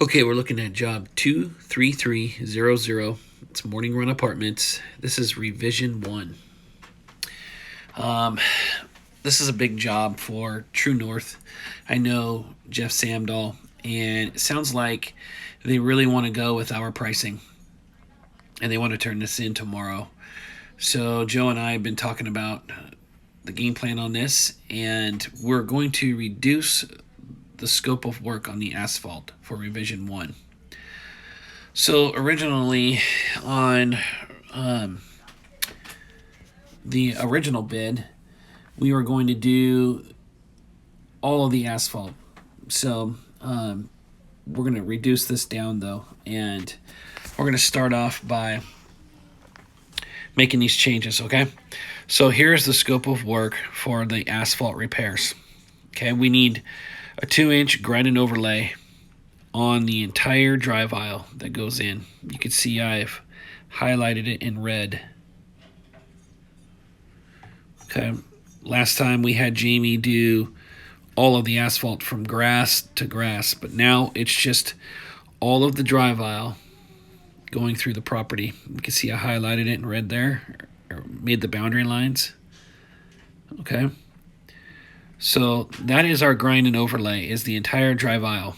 Okay, we're looking at job 23300. It's Morning Run Apartments. This is revision 1. Um, this is a big job for True North. I know Jeff Samdahl, and it sounds like they really want to go with our pricing, and they want to turn this in tomorrow. So Joe and I have been talking about the game plan on this, and we're going to reduce the scope of work on the asphalt for revision 1. So originally on the original bid, we were going to do all of the asphalt. So we're going to reduce this down though, and we're going to start off by making these changes, okay? So here's the scope of work for the asphalt repairs. Okay, we need a 2-inch grind and overlay on the entire drive aisle that goes in. You can see I've highlighted it in red. Okay, last time we had Jamie do all of the asphalt from grass to grass, but now it's just all of the drive aisle going through the property. You can see I highlighted it in red there, or made the boundary lines. Okay, so that is our grind and overlay, is the entire drive aisle.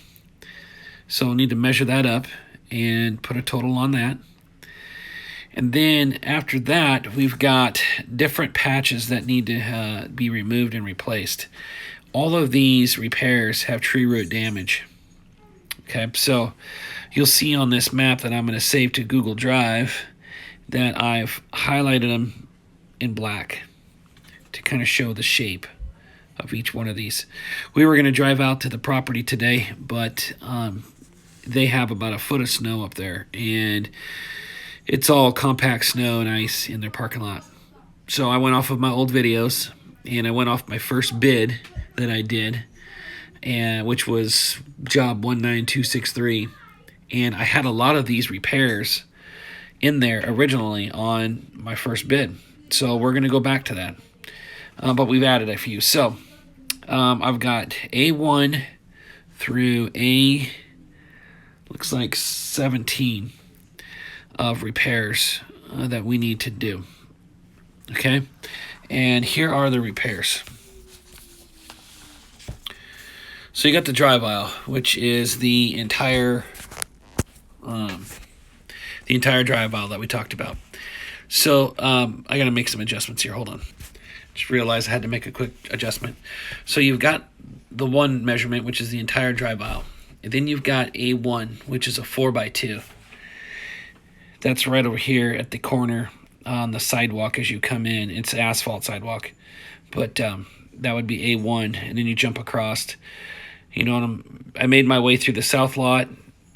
So we'll need to measure that up and put a total on that. And then after that, we've got different patches that need to be removed and replaced. All of these repairs have tree root damage. Okay, so you'll see on this map that I'm going to save to Google Drive that I've highlighted them in black to kind of show the shape of each one of these. We were going to drive out to the property today, but they have about a foot of snow up there, and it's all compact snow and ice in their parking lot. So I went off of my old videos, and I went off my first bid that I did, and which was job 19263, and I had a lot of these repairs in there originally on my first bid. So we're going to go back to that, but we've added a few. So I've got A1 through looks like 17 of repairs that we need to do. Okay, and here are the repairs. So you got the drive aisle, which is the entire drive aisle that we talked about. So I got to make some adjustments here. Hold on. Just realized I had to make a quick adjustment. So you've got the one measurement, which is the entire drive aisle. And then you've got A1, which is a 4x2. That's right over here at the corner on the sidewalk as you come in. It's asphalt sidewalk. But that would be A1. And then you jump across. You know, I made my way through the south lot,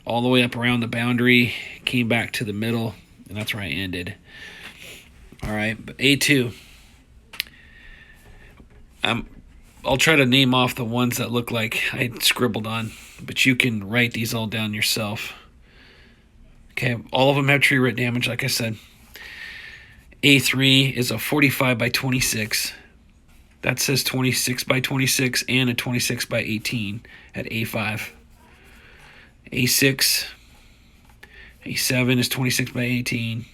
all the way up around the boundary, came back to the middle, and that's where I ended. All right, but A2. I'll try to name off the ones that look like I scribbled on, but you can write these all down yourself. Okay, all of them have tree root damage, like I said. A3 is a 45 by 26. That says 26 by 26 and a 26 by 18 at A5. A6, A7 is 26 by 18.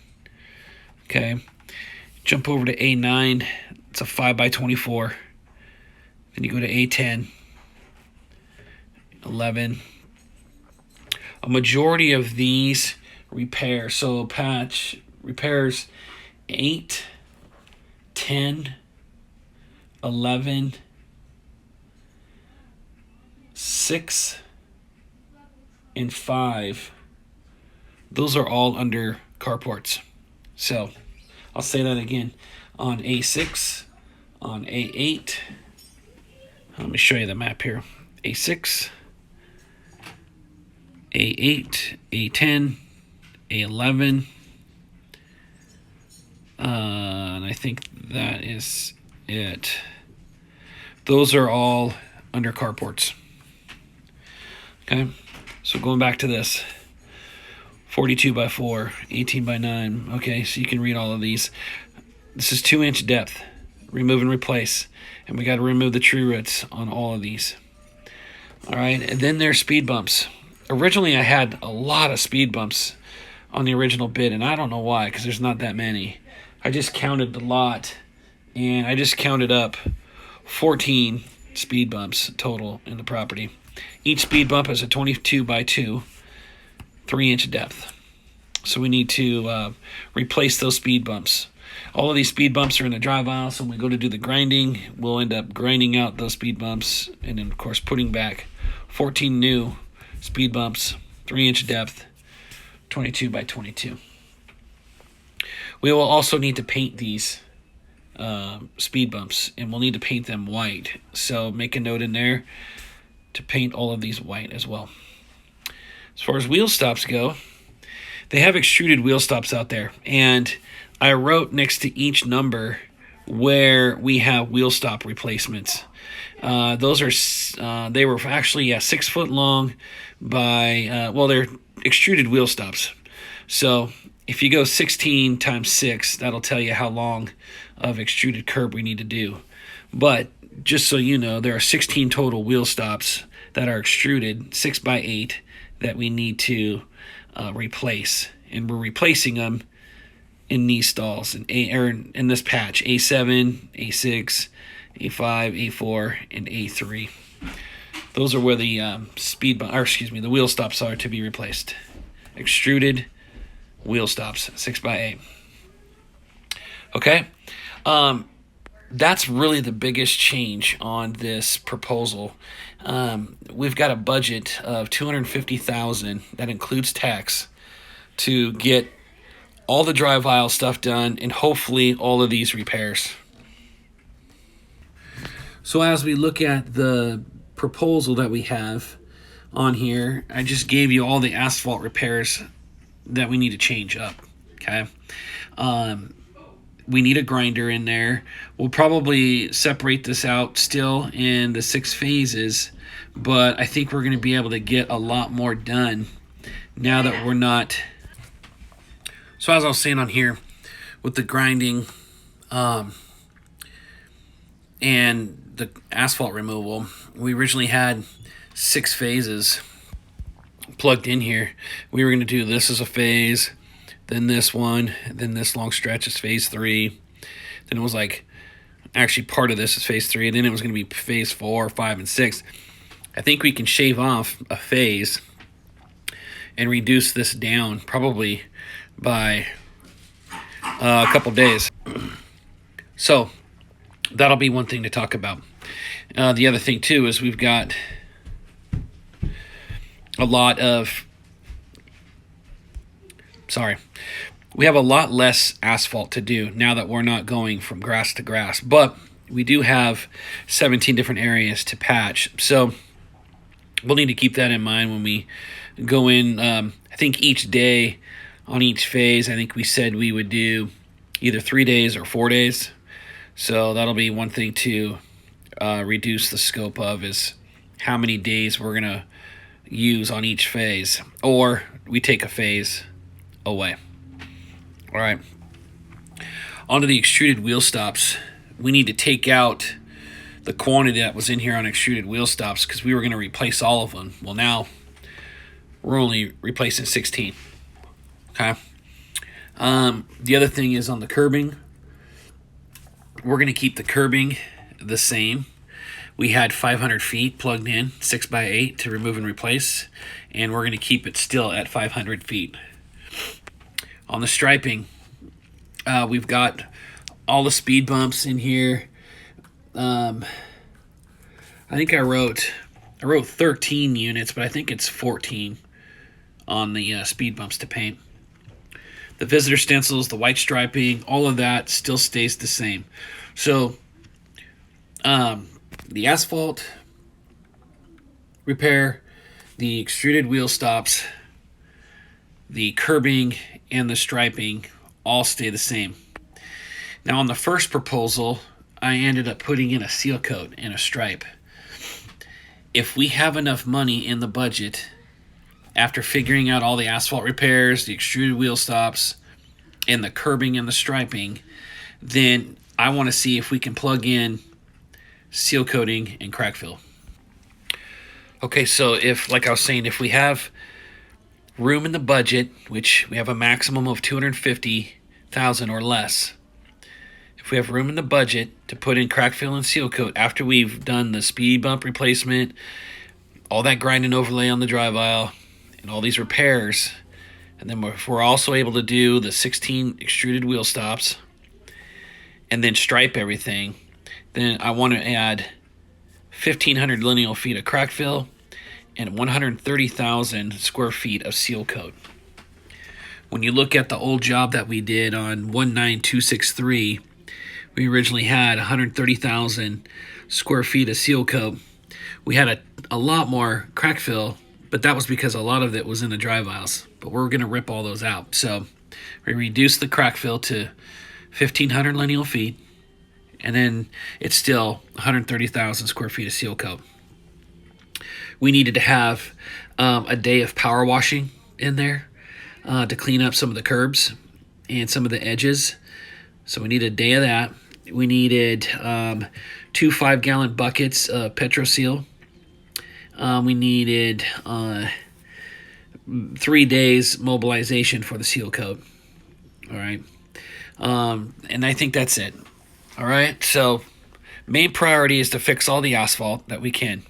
Okay, jump over to A9. It's a 5 by 24. Then you go to A10, 11. A majority of these repairs, so patch repairs 8, 10, 11, 6, and 5. Those are all under carports. So I'll say that again. On A6, on A8, let me show you the map here. A6, A8, A10, A11, and I think that is it. Those are all under carports. Okay, so going back to this, 42 by 4, 18 by 9. Okay, so you can read all of these. This is 2-inch depth, remove and replace. And we got to remove the tree roots on all of these. All right, and then there's speed bumps. Originally, I had a lot of speed bumps on the original bid, and I don't know why, because there's not that many. I just counted the lot, and I just counted up 14 speed bumps total in the property. Each speed bump is a 22 by 2, 3-inch depth. So we need to replace those speed bumps. All of these speed bumps are in the drive aisle, so when we go to do the grinding, we'll end up grinding out those speed bumps and then, of course, putting back 14 new speed bumps, 3-inch depth, 22 by 22. We will also need to paint these speed bumps, and we'll need to paint them white. So make a note in there to paint all of these white as well. As far as wheel stops go, they have extruded wheel stops out there, and I wrote next to each number where we have wheel stop replacements. Those are they were actually 6 foot long by they're extruded wheel stops. So if you go 16 times 6, that'll tell you how long of extruded curb we need to do. But just so you know, there are 16 total wheel stops that are extruded 6 by 8 that we need to replace, and we're replacing them in these stalls in this patch: A7, A6, A5, A4, and A3. Those are where the the wheel stops are to be replaced. Extruded wheel stops, 6 by 8. Okay, that's really the biggest change on this proposal. We've got a budget of $250,000 that includes tax to get all the drive aisle stuff done and hopefully all of these repairs. So as we look at the proposal that we have on here, I just gave you all the asphalt repairs that we need to change up. Okay. We need a grinder in there. We'll probably separate this out still in the 6 phases, but I think we're going to be able to get a lot more done now that we're not. So as I was saying on here, with the grinding and the asphalt removal, we originally had 6 phases plugged in here. We were going to do this as a phase, then this one, then this long stretch is phase 3. Then it was like, actually part of this is phase 3, and then it was going to be phase 4, 5, and 6. I think we can shave off a phase and reduce this down probably by a couple days. So that'll be one thing to talk about. The other thing too is we've got we have a lot less asphalt to do now that we're not going from grass to grass, but we do have 17 different areas to patch. So we'll need to keep that in mind when we go in. I think each day on each phase, I think we said we would do either 3 days or 4 days. So that'll be one thing to reduce the scope of, is how many days we're going to use on each phase, or we take a phase away. All right. Onto the extruded wheel stops. We need to take out the quantity that was in here on extruded wheel stops because we were going to replace all of them. Well, now we're only replacing 16. Okay. The other thing is on the curbing. We're going to keep the curbing the same. We had 500 feet plugged in, 6 by 8 to remove and replace, and we're going to keep it still at 500 feet. On the striping, we've got all the speed bumps in here. I think I wrote 13 units, but I think it's 14 on the speed bumps to paint. The visitor stencils, the white striping, all of that still stays the same. So the asphalt repair, the extruded wheel stops, the curbing, and the striping all stay the same. Now on the first proposal, I ended up putting in a seal coat and a stripe. If we have enough money in the budget, after figuring out all the asphalt repairs, the extruded wheel stops, and the curbing and the striping, then I want to see if we can plug in seal coating and crack fill. Okay, so if, like I was saying, if we have room in the budget, which we have a maximum of 250,000 or less, if we have room in the budget to put in crack fill and seal coat after we've done the speed bump replacement, all that grind and overlay on the drive aisle, and all these repairs, and then if we're also able to do the 16 extruded wheel stops and then stripe everything, then I want to add 1,500 lineal feet of crack fill and 130,000 square feet of seal coat. When you look at the old job that we did on 19263, we originally had 130,000 square feet of seal coat. We had a lot more crack fill, but that was because a lot of it was in the drive aisles. But we're going to rip all those out. So we reduced the crack fill to 1,500 lineal feet, and then it's still 130,000 square feet of seal coat. We needed to have a day of power washing in there to clean up some of the curbs and some of the edges. So we needed a day of that. We needed 2 5-gallon buckets of PetroSeal. We needed 3 days mobilization for the seal coat. All right. And I think that's it. All right. So main priority is to fix all the asphalt that we can.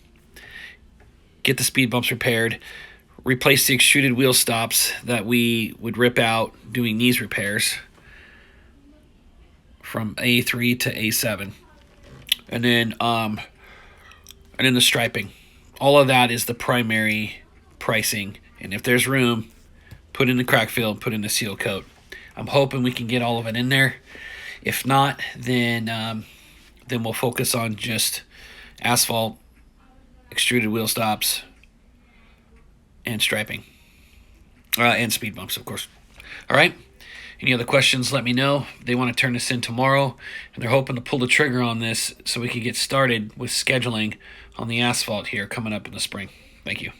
Get the speed bumps repaired. Replace the extruded wheel stops that we would rip out doing these repairs from A3 to A7. And then the striping. All of that is the primary pricing. And if there's room, put in the crack fill, put in the seal coat. I'm hoping we can get all of it in there. If not, then we'll focus on just asphalt, extruded wheel stops, and striping. And speed bumps, of course. All right. Any other questions, let me know. They want to turn this in tomorrow, and they're hoping to pull the trigger on this so we can get started with scheduling on the asphalt here coming up in the spring. Thank you.